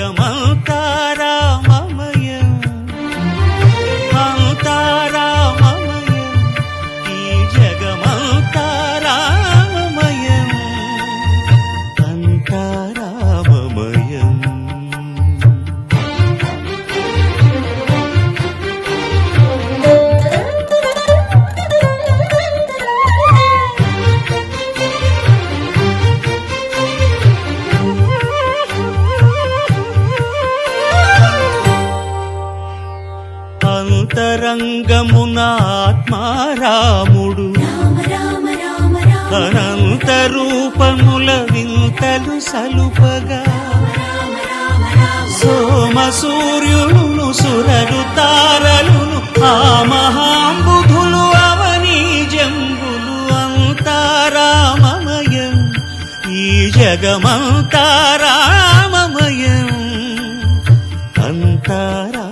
జగమంతా రామమయం అంతా రామమయం ఈ జగమంతా రామమయం అంతా రామమయం. అంతరంగమున ఆత్మారాముడు అనంత రూపముల వింతలు సలుపగా సోమ సూర్యులను సురలు తారలును ఆ మహాంబుధులు అవనీ జంబులు అంతారామమయం ఈ జగమంతా రామమయం అంతారామమయం.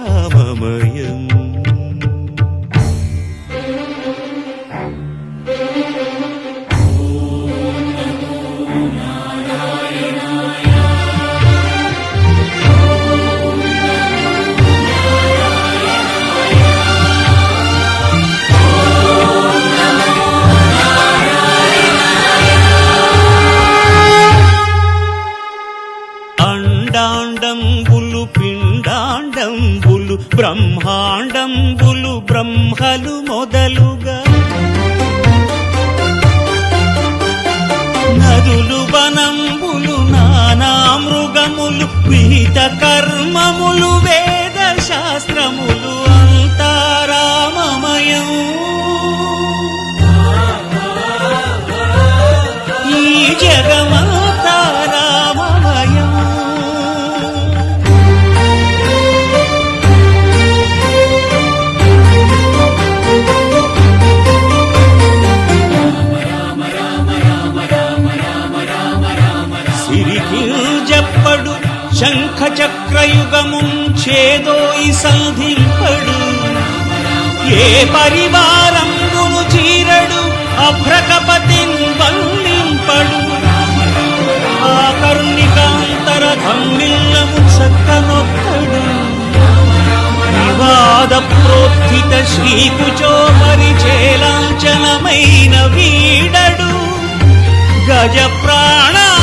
అండాండంబులు పిండాండంబులు బ్రహ్మాండంబులు బ్రహ్మలు మొదలుగా నదులు వనంబులు నానా మృగములు విహిత కర్మములు వేద శాస్త్రములు అంతారామమయం ఈ జగమంతా రామమయం. సిరికింజప్పడు శంఖ చక్రయుగముంచేదోయి సంధింపడు ఏ పరివారంబును చీరడు అభ్రకపతిన్ వల్లింపడు ఆ కర్ణికాంతర ధమ్మిల్లము చక్కనొక్కడు వివాద ప్రోత్థిత శ్రీకుచో పరిచేలాంఛనమైన వీడడు గజ ప్రాణావనోత్సాహియే